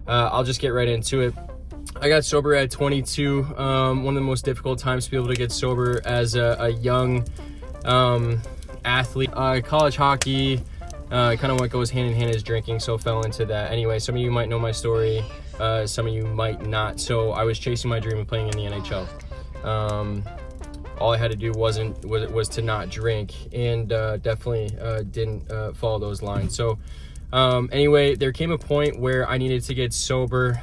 I'll just get right into it. I got sober at 22. One of the most difficult times to be able to get sober as a young athlete. College hockey, kind of what goes hand in hand is drinking, so fell into that. Anyway, some of you might know my story, some of you might not. So I was chasing my dream of playing in the NHL. All I had to do was to not drink, and definitely didn't follow those lines. So anyway, there came a point where I needed to get sober.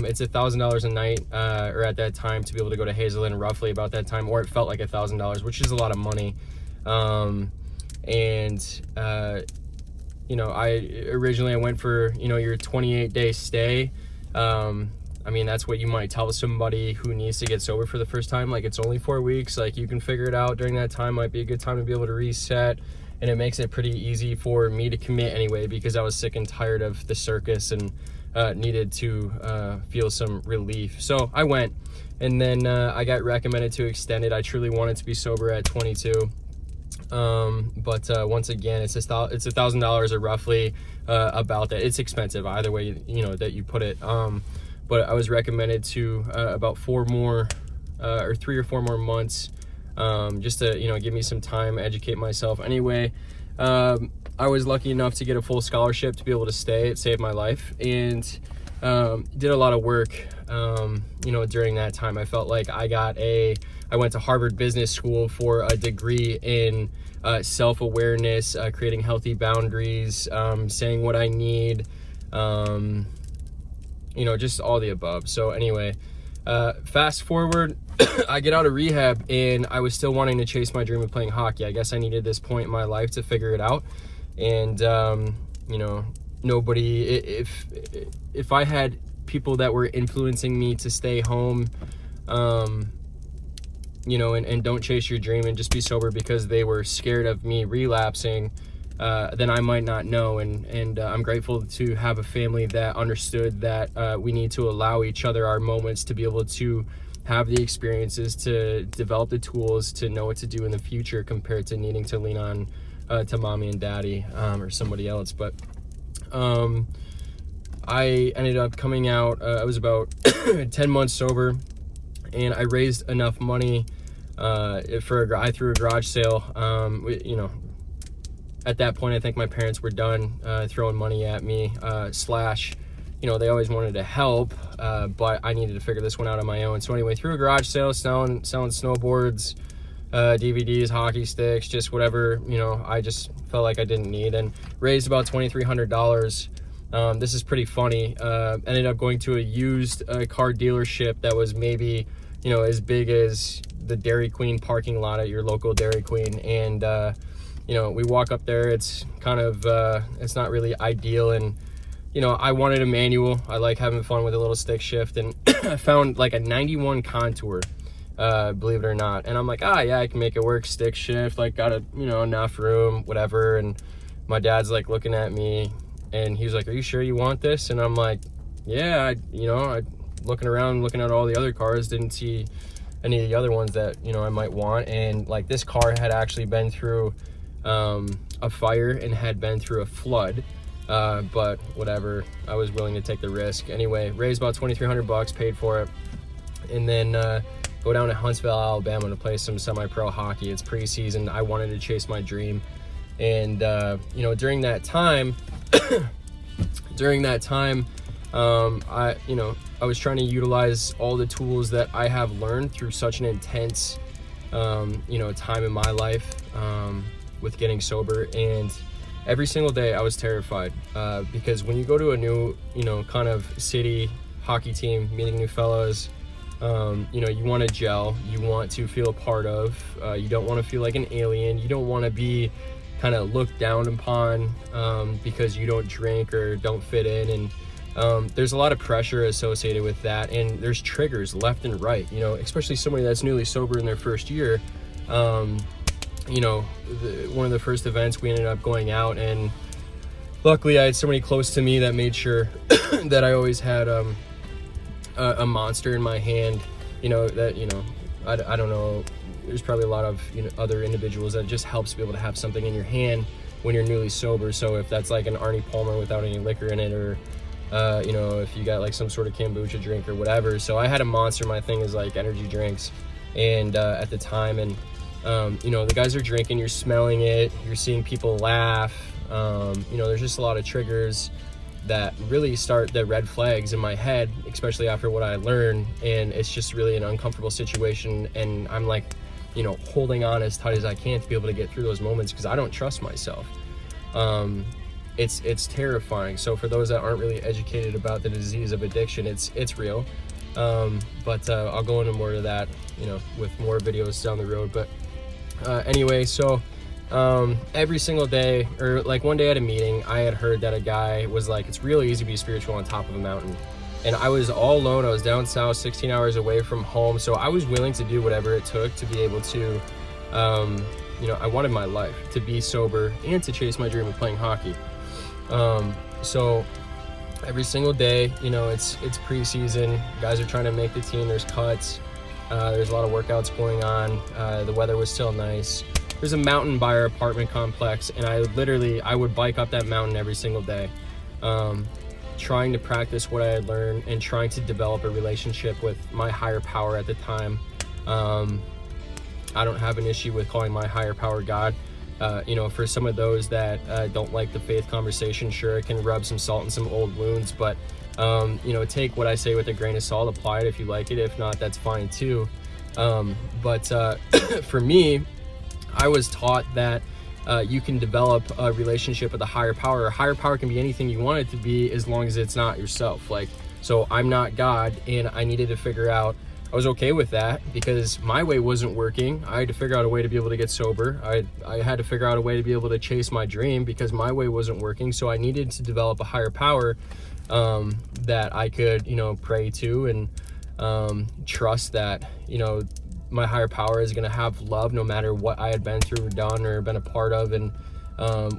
It's $1,000 a night, or at that time, to be able to go to Hazelden, roughly about that time, or it felt like $1,000, which is a lot of money. You know, I went for, you know, your 28-day stay. I mean, that's what you might tell somebody who needs to get sober for the first time. Like, it's only 4 weeks. Like, you can figure it out during that time. Might be a good time to be able to reset. And it makes it pretty easy for me to commit anyway, because I was sick and tired of the circus and needed to feel some relief. So I went, and then I got recommended to extend it. I truly wanted to be sober at 22. But once again, it's $1,000 or roughly about that. It's expensive either way, you know, that you put it. But I was recommended to about 3 or 4 more months, just to, you know, give me some time, educate myself. Anyway, I was lucky enough to get a full scholarship to be able to stay. It saved my life, and did a lot of work, you know, during that time. I felt like I went to Harvard Business School for a degree in self-awareness, creating healthy boundaries, saying what I need, you know, just all the above. So anyway, fast forward, I get out of rehab, and I was still wanting to chase my dream of playing hockey. I guess I needed this point in my life to figure it out. And, you know, if I had people that were influencing me to stay home, you know, and don't chase your dream and just be sober because they were scared of me relapsing, then I might not know. And I'm grateful to have a family that understood that we need to allow each other our moments to be able to have the experiences, to develop the tools, to know what to do in the future, compared to needing to lean on to mommy and daddy, or somebody else. But I ended up coming out, I was about 10 months sober, and I raised enough money I threw a garage sale. You know, at that point, I think my parents were done throwing money at me, you know, they always wanted to help, but I needed to figure this one out on my own. So anyway, through a garage sale, selling snowboards, DVDs, hockey sticks, just whatever, you know, I just felt like I didn't need, and raised about $2,300. This is pretty funny. Ended up going to a used car dealership that was maybe, you know, as big as the Dairy Queen parking lot at your local Dairy Queen. And, you know, we walk up there, it's kind of, it's not really ideal. And, you know, I wanted a manual. I like having fun with a little stick shift, and I found like a 91 Contour, believe it or not. And I'm like, yeah, I can make it work, stick shift, like got you know, enough room, whatever. And my dad's like looking at me, and he's like, "Are you sure you want this?" And I'm like, "Yeah." I looking around, looking at all the other cars, didn't see any of the other ones that, you know, I might want. And like, this car had actually been through a fire and had been through a flood. But whatever, I was willing to take the risk. Anyway, raised about $2,300, paid for it, and then go down to Huntsville, Alabama to play some semi-pro hockey. It's preseason. I wanted to chase my dream. And you know, during that time I was trying to utilize all the tools that I have learned through such an intense you know, time in my life with getting sober. And every single day I was terrified, because when you go to a new, you know, kind of city hockey team, meeting new fellows, you know, you want to gel, you want to feel a part of, you don't want to feel like an alien, you don't want to be kind of looked down upon because you don't drink or don't fit in. And there's a lot of pressure associated with that, and there's triggers left and right, you know, especially somebody that's newly sober in their first year. You know, one of the first events, we ended up going out, and luckily I had somebody close to me that made sure that I always had a monster in my hand. You know, that, you know, I don't know, there's probably a lot of, you know, other individuals that it just helps to be able to have something in your hand. when you're newly sober. So if that's like an Arnie Palmer without any liquor in it, or you know, if you got like some sort of kombucha drink or whatever. So I had a Monster. My thing is like energy drinks, and at the time, and you know, the guys are drinking, you're smelling it, you're seeing people laugh. You know, there's just a lot of triggers that really start the red flags in my head, especially after what I learned. And it's just really an uncomfortable situation, and I'm like, you know, holding on as tight as I can to be able to get through those moments, because I don't trust myself. It's terrifying. So for those that aren't really educated about the disease of addiction, it's real. But I'll go into more of that, you know, with more videos down the road. But anyway, so every single day, or like one day at a meeting, I had heard that a guy was like, it's really easy to be spiritual on top of a mountain. And I was all alone. I was down south, 16 hours away from home. So I was willing to do whatever it took to be able to, you know, I wanted my life to be sober and to chase my dream of playing hockey. So every single day, you know, it's preseason, guys are trying to make the team, there's cuts, there's a lot of workouts going on, the weather was still nice. There's a mountain by our apartment complex, and I would bike up that mountain every single day, trying to practice what I had learned and trying to develop a relationship with my higher power at the time. I don't have an issue with calling my higher power God. You know, for some of those that don't like the faith conversation, sure, it can rub some salt in some old wounds, but you know, take what I say with a grain of salt, apply it if you like it. If not, that's fine too. But for me, I was taught that you can develop a relationship with a higher power. A higher power can be anything you want it to be, as long as it's not yourself. Like, so I'm not God, and I needed to figure out, I was okay with that because my way wasn't working. I had to figure out a way to be able to get sober. I had to figure out a way to be able to chase my dream because my way wasn't working. So I needed to develop a higher power that I could, you know, pray to, and trust that, you know, my higher power is going to have love no matter what I had been through or done or been a part of, and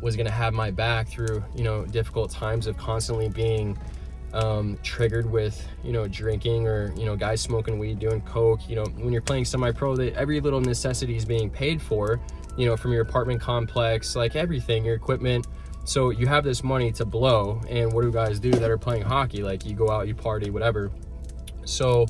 was going to have my back through, you know, difficult times of constantly being triggered with, you know, drinking, or, you know, guys smoking weed, doing coke. You know, when you're playing semi-pro, every little necessity is being paid for, you know, from your apartment complex, like everything, your equipment. So you have this money to blow, and what do guys do that are playing hockey? Like, you go out, you party, whatever. So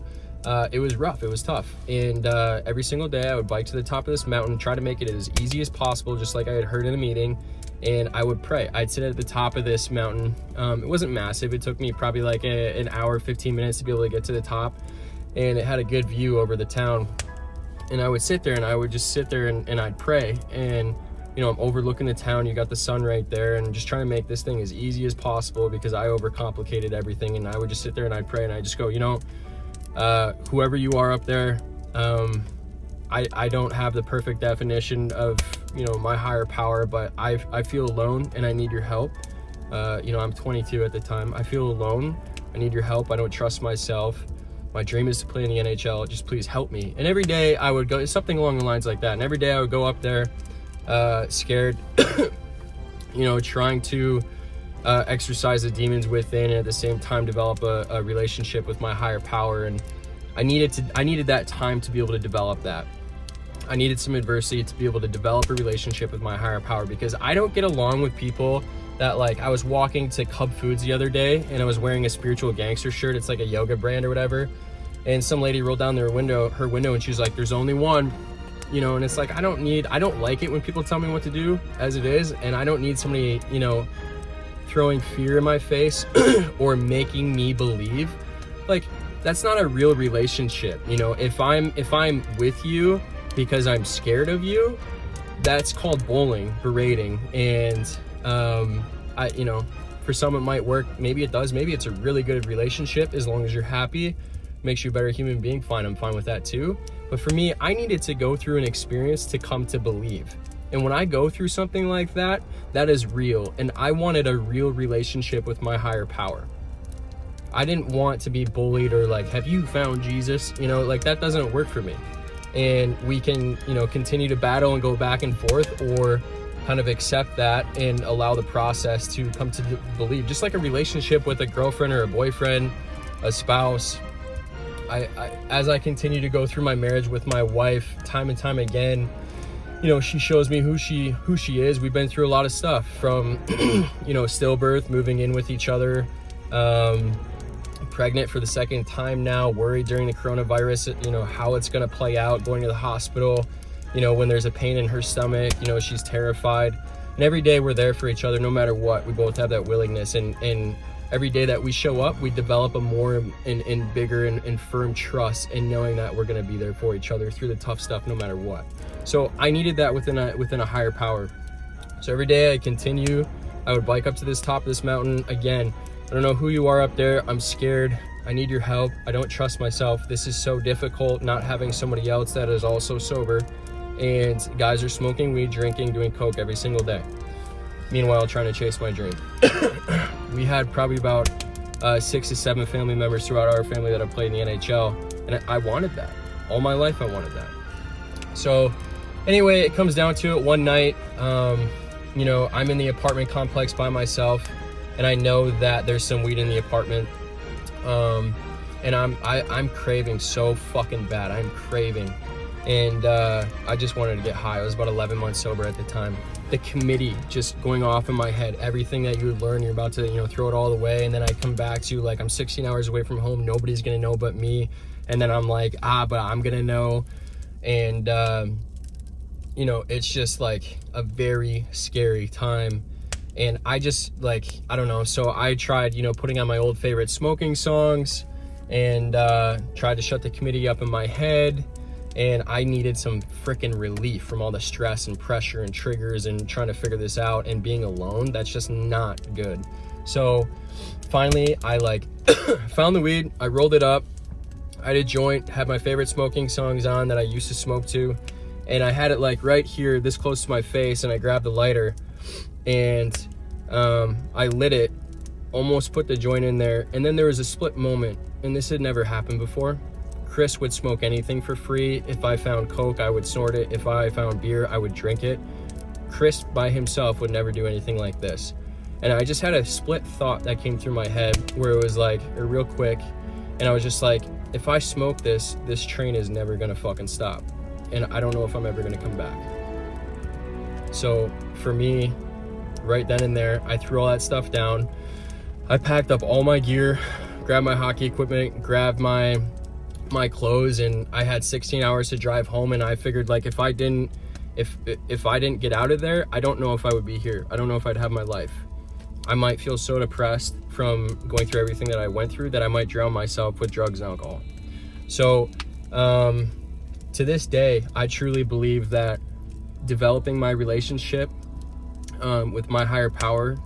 it was rough, it was tough, and every single day I would bike to the top of this mountain, try to make it as easy as possible, just like I had heard in a meeting, and I would pray. I'd sit at the top of this mountain. It wasn't massive, it took me probably like an hour, 15 minutes to be able to get to the top, and it had a good view over the town. And I would sit there, and I would just sit there and I'd pray, and you know, I'm overlooking the town, you got the sun right there, and just trying to make this thing as easy as possible because I overcomplicated everything. And I would just sit there and I'd pray, and I just go, you know, whoever you are up there, I don't have the perfect definition of, you know, my higher power, but I feel alone and I need your help. You know, I'm 22 at the time. I feel alone. I need your help. I don't trust myself. My dream is to play in the NHL. Just please help me. And every day I would go, something along the lines like that. And every day I would go up there, scared, you know, trying to exercise the demons within, and at the same time develop a relationship with my higher power. And I needed that time to be able to develop that. I needed some adversity to be able to develop a relationship with my higher power, because I don't get along with people that, like, I was walking to Cub Foods the other day and I was wearing a Spiritual Gangster shirt. It's like a yoga brand or whatever, and some lady rolled down her window, and she was like, there's only one, you know. And it's like, I don't like it when people tell me what to do as it is, and I don't need somebody, you know, throwing fear in my face or making me believe. Like, that's not a real relationship. You know, if I'm with you because I'm scared of you, that's called bullying, berating. And you know, for some it might work, maybe it does, maybe it's a really good relationship as long as you're happy, makes you a better human being, fine, I'm fine with that too. But for me, I needed to go through an experience to come to believe. And when I go through something like that, that is real. And I wanted a real relationship with my higher power. I didn't want to be bullied or like, have you found Jesus? You know, like, that doesn't work for me. And we can, you know, continue to battle and go back and forth, or kind of accept that and allow the process to come to believe. Just like a relationship with a girlfriend or a boyfriend, a spouse. As I continue to go through my marriage with my wife, time and time again, she shows me who she is. We've been through a lot of stuff, from stillbirth, moving in with each other, pregnant for the second time now, worried during the coronavirus, how it's going to play out, going to the hospital, when there's a pain in her stomach, she's terrified. And every day we're there for each other, no matter what. We both have that willingness, and every day that we show up, we develop a more and bigger and firm trust in knowing that we're going to be there for each other through the tough stuff, no matter what. So I needed that within a higher power. So every day I continue. I would bike up to this top of this mountain. Again, I don't know who you are up there. I'm scared. I need your help. I don't trust myself. This is so difficult, not having somebody else that is also sober. And guys are smoking weed, drinking, doing coke every single day. Meanwhile, trying to chase my dream. We had probably about 6 to 7 family members throughout our family that have played in the NHL. And I wanted that. All my life I wanted that. So anyway, it comes down to it one night. I'm in the apartment complex by myself, and I know that there's some weed in the apartment. And I'm craving so fucking bad. I'm craving. And I just wanted to get high. I was about 11 months sober at the time. The committee just going off in my head, everything that you would learn, you're about to throw it all away. And then I come back to, like, I'm 16 hours away from home, nobody's gonna know but me. And then I'm like, but I'm gonna know. And it's just like a very scary time. And I just, I don't know. So I tried, putting on my old favorite smoking songs, and tried to shut the committee up in my head. And I needed some freaking relief from all the stress and pressure and triggers and trying to figure this out, and being alone. That's just not good. So finally I found the weed. I rolled it up. I had a joint, had my favorite smoking songs on that I used to smoke to. And I had it right here, this close to my face, and I grabbed the lighter and I lit it, almost put the joint in there. And then there was a split moment, and this had never happened before. Chris would smoke anything for free. If I found coke, I would snort it. If I found beer, I would drink it. Chris by himself would never do anything like this. And I just had a split thought that came through my head, where it was real quick. And I was just like, if I smoke this train is never gonna fucking stop. And I don't know if I'm ever gonna come back. So for me, right then and there, I threw all that stuff down. I packed up all my gear, grabbed my hockey equipment, grabbed my clothes, and I had 16 hours to drive home. And I figured, if I didn't get out of there, I don't know if I would be here. I don't know if I'd have my life. I might feel so depressed from going through everything that I went through that I might drown myself with drugs and alcohol. So to this day, I truly believe that developing my relationship with my higher power,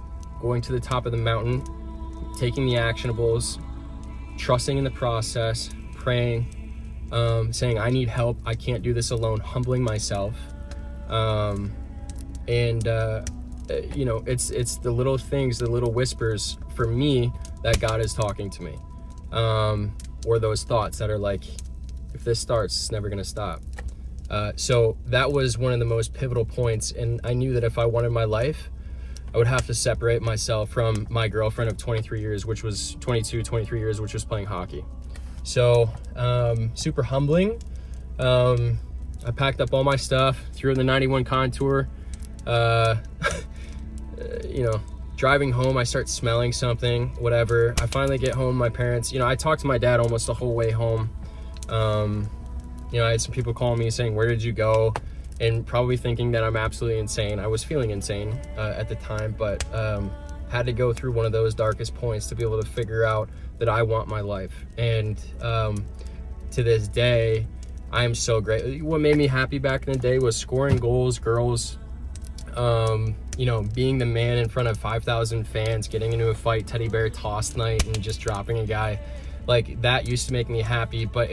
going to the top of the mountain, taking the actionables, trusting in the process, praying, saying I need help, I can't do this alone, humbling myself, it's the little things, the little whispers for me that God is talking to me, or those thoughts that are like, if this starts, it's never gonna stop. So that was one of the most pivotal points, and I knew that if I wanted my life, I would have to separate myself from my girlfriend of 23 years, which was 23 years, which was playing hockey. So super humbling. I packed up all my stuff, threw in the 91 Contour. Driving home, I start smelling something, whatever. I finally get home, my parents, I talked to my dad almost the whole way home. I had some people calling me saying, where did you go? And probably thinking that I'm absolutely insane. I was feeling insane at the time, but had to go through one of those darkest points to be able to figure out that I want my life. And to this day, I am so great. What made me happy back in the day was scoring goals, girls, being the man in front of 5,000 fans, getting into a fight, teddy bear toss night, and just dropping a guy. That used to make me happy, but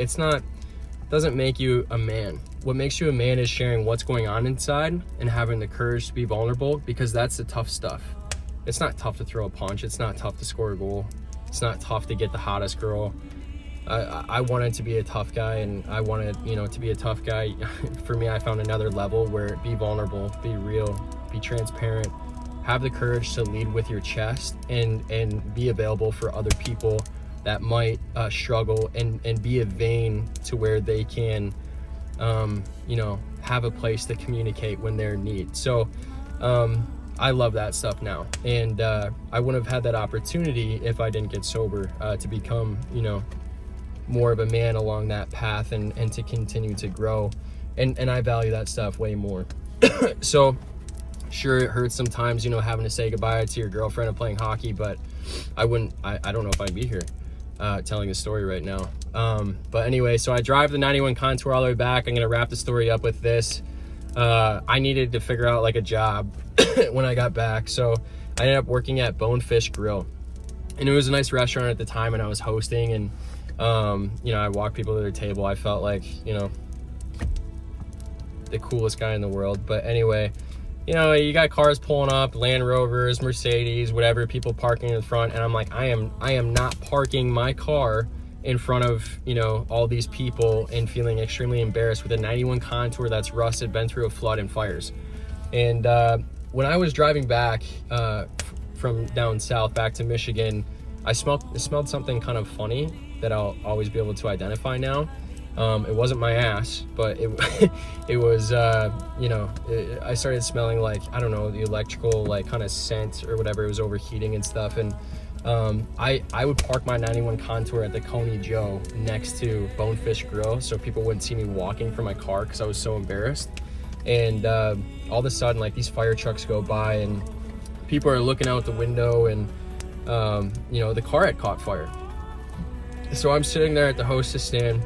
doesn't make you a man. What makes you a man is sharing what's going on inside and having the courage to be vulnerable, because that's the tough stuff. It's not tough to throw a punch. It's not tough to score a goal. It's not tough to get the hottest girl. I wanted to be a tough guy, and I wanted, to be a tough guy. For me, I found another level where be vulnerable, be real, be transparent, have the courage to lead with your chest, and be available for other people that might struggle, and be a vein to where they can, have a place to communicate when they're in need. So I love that stuff now, and I wouldn't have had that opportunity if I didn't get sober, to become, you know, more of a man along that path, and to continue to grow, and I value that stuff way more. So sure, it hurts sometimes, you know, having to say goodbye to your girlfriend and playing hockey, but I don't know if I'd be here telling the story right now. But anyway, so I drive the 91 Contour all the way back. I'm gonna wrap the story up with this. I needed to figure out like a job when I got back, so I ended up working at Bonefish Grill, and it was a nice restaurant at the time, and I was hosting, and you know, I walked people to their table. I felt like, you know, the coolest guy in the world. But anyway, you know, you got cars pulling up, Land Rovers, Mercedes, whatever, people parking in the front, and I'm like, I am not parking my car in front of, you know, all these people and feeling extremely embarrassed with a 91 Contour that's rusted, been through a flood and fires. And when I was driving back from down south back to Michigan, I smelled something kind of funny that I'll always be able to identify now. It wasn't my ass, but it was, you know, I started smelling like, I don't know, the electrical, like, kind of scent or whatever. It was overheating and stuff. And I would park my 91 Contour at the Coney Joe next to Bonefish Grill, so people wouldn't see me walking from my car because I was so embarrassed. And all of a sudden, like, these fire trucks go by, and people are looking out the window, and you know, the car had caught fire. So I'm sitting there at the hostess stand,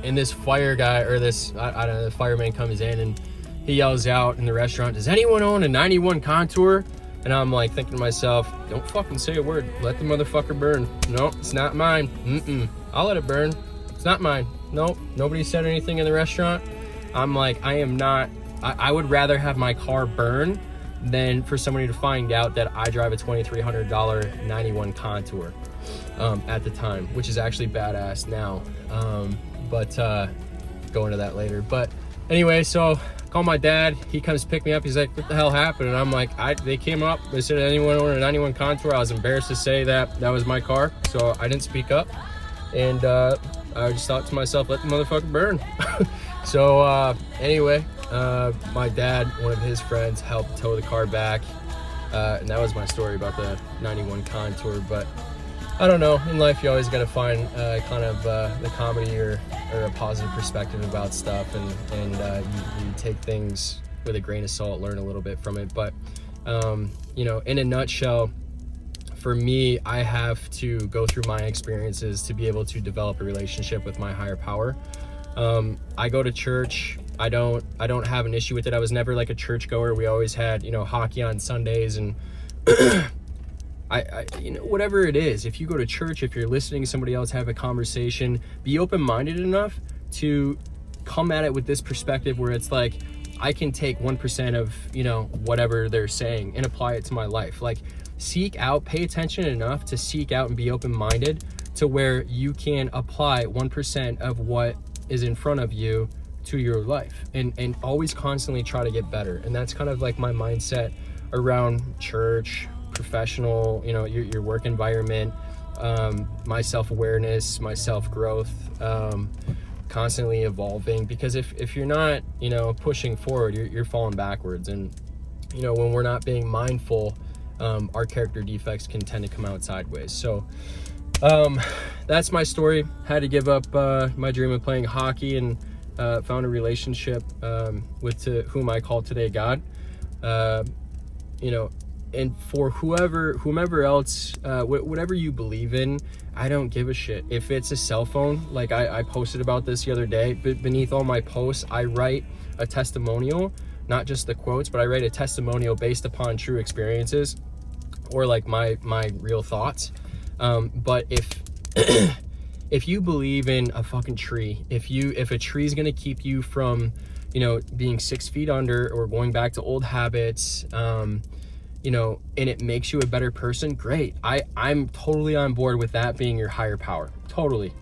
and this fire guy, or this, I don't know, the fireman comes in, and he yells out in the restaurant, "Does anyone own a 91 Contour?" And I'm like thinking to myself, don't fucking say a word. Let the motherfucker burn. No, it's not mine. I'll let it burn. It's not mine. Nope, nobody said anything in the restaurant. I'm like, I would rather have my car burn than for somebody to find out that I drive a $2,300 91 Contour at the time, which is actually badass now. But go into that later. But anyway, so I call my dad. He comes pick me up. He's like, "What the hell happened?" And I'm like, they came up. They said, "Anyone own a 91 Contour?" I was embarrassed to say that was my car, so I didn't speak up. And I just thought to myself, let the motherfucker burn. So anyway, my dad, one of his friends, helped tow the car back. And that was my story about the 91 Contour. But I don't know, in life you always got to find kind of the comedy or a positive perspective about stuff, and you take things with a grain of salt, learn a little bit from it. But you know, in a nutshell, for me, I have to go through my experiences to be able to develop a relationship with my higher power. I go to church. I don't have an issue with it. I was never like a church goer. We always had, you know, hockey on Sundays, and I you know, whatever it is, if you go to church, if you're listening to somebody else have a conversation, be open-minded enough to come at it with this perspective where it's like, I can take 1% of, you know, whatever they're saying and apply it to my life. Like, seek out, pay attention enough to seek out and be open-minded to where you can apply 1% of what is in front of you to your life, and always constantly try to get better. And that's kind of like my mindset around church, professional, you know, your work environment, my self-awareness, my self-growth, constantly evolving. Because if you're not, you know, pushing forward, you're falling backwards. And, you know, when we're not being mindful, our character defects can tend to come out sideways. So that's my story. Had to give up my dream of playing hockey, and found a relationship with whom I call today God. You know, and for whomever else, whatever you believe in, I don't give a shit. If it's a cell phone, like I posted about this the other day, but beneath all my posts, I write a testimonial, not just the quotes, but I write a testimonial based upon true experiences, or like my real thoughts. But if you believe in a fucking tree, if a tree is gonna keep you from, you know, being 6 feet under or going back to old habits, you know, and it makes you a better person, great. I'm totally on board with that being your higher power, totally.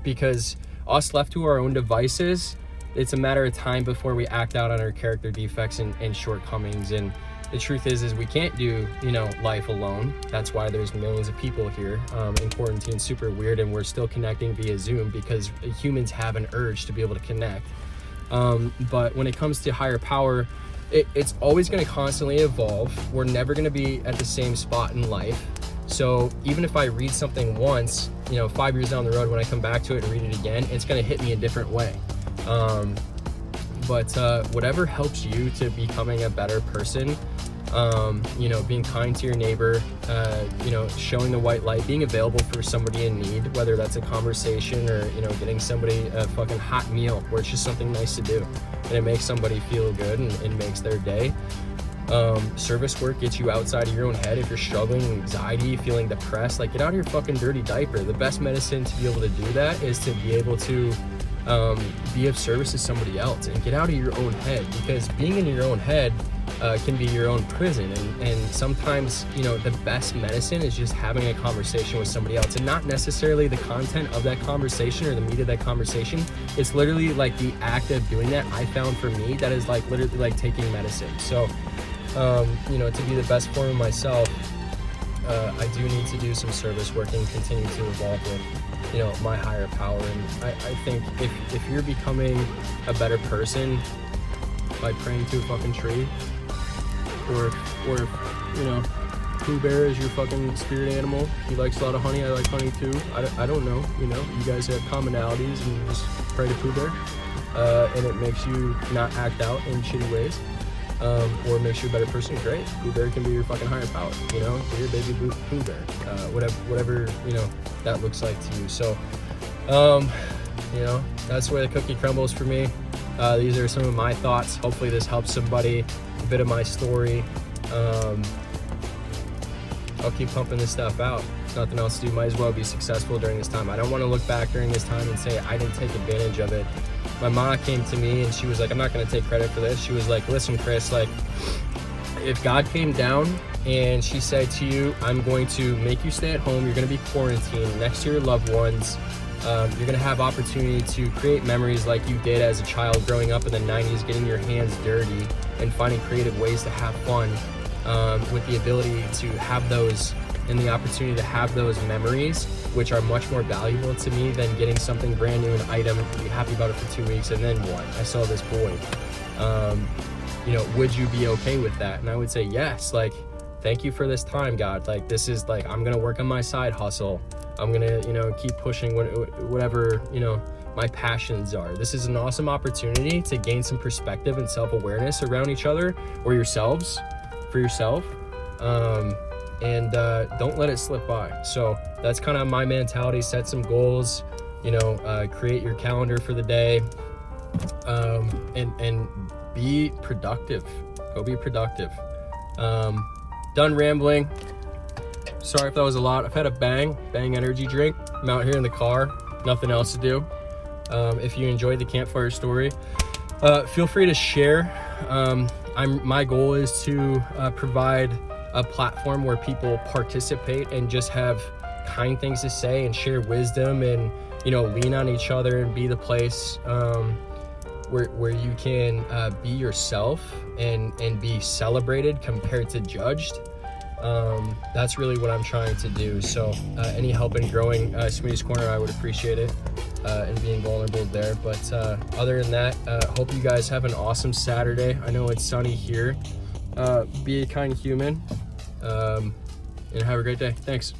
Because us left to our own devices, it's a matter of time before we act out on our character defects and shortcomings. And the truth is we can't do, you know, life alone. That's why there's millions of people here. And quarantine's super weird, and we're still connecting via Zoom because humans have an urge to be able to connect. But when it comes to higher power, it's always going to constantly evolve. We're never going to be at the same spot in life. So even if I read something once, 5 years down the road, when I come back to it and read it again, it's going to hit me a different way. But whatever helps you to becoming a better person, being kind to your neighbor, showing the white light, being available for somebody in need, whether that's a conversation or, getting somebody a fucking hot meal where it's just something nice to do and it makes somebody feel good and makes their day. Service work gets you outside of your own head. If you're struggling with anxiety, feeling depressed, like, get out of your fucking dirty diaper. The best medicine to be able to do that is to be able to be of service to somebody else and get out of your own head, because being in your own head can be your own prison, and sometimes the best medicine is just having a conversation with somebody else, and not necessarily the content of that conversation or the meat of that conversation. It's literally like the act of doing that. I found for me that is like literally like taking medicine. So to be the best form of myself, I do need to do some service work and continue to evolve with my higher power. And I think if you're becoming a better person by praying to a fucking tree, or if Pooh Bear is your fucking spirit animal, he likes a lot of honey, I like honey too, I don't know, you guys have commonalities and you just pray to Pooh Bear, and it makes you not act out in shitty ways, or makes you a better person, great. Pooh Bear can be your fucking higher power, be your baby Pooh Bear, whatever that looks like to you. So that's where the cookie crumbles for me. These are some of my thoughts. Hopefully this helps somebody, a bit of my story. I'll keep pumping this stuff out. There's nothing else to do. Might as well be successful during this time. I don't want to look back during this time and say I didn't take advantage of it. My mom came to me and she was like, I'm not going to take credit for this. She was like, listen, Chris, like, if God came down and she said to you, I'm going to make you stay at home, you're going to be quarantined next to your loved ones, you're going to have opportunity to create memories like you did as a child growing up in the 90s, getting your hands dirty and finding creative ways to have fun, with the ability to have those and the opportunity to have those memories, which are much more valuable to me than getting something brand new, an item, be happy about it for 2 weeks, and then what? I saw this boy. Would you be okay with that? And I would say yes. Like, thank you for this time, God. Like, this is like, I'm gonna work on my side hustle. I'm gonna keep pushing whatever my passions are. This is an awesome opportunity to gain some perspective and self-awareness around each other or yourselves, for yourself, and don't let it slip by. So that's kind of my mentality. Set some goals, create your calendar for the day, and be productive. Go be productive. Done rambling. Sorry if that was a lot. I've had a bang energy drink. I'm out here in the car, nothing else to do. If you enjoyed the Campfire story, feel free to share. My goal is to provide a platform where people participate and just have kind things to say and share wisdom and lean on each other and be the place where you can be yourself and be celebrated compared to judged. That's really what I'm trying to do. So any help in growing Smoothie's Corner, I would appreciate it, and being vulnerable there. But other than that, hope you guys have an awesome Saturday. I know it's sunny here. Be a kind human, and have a great day. Thanks.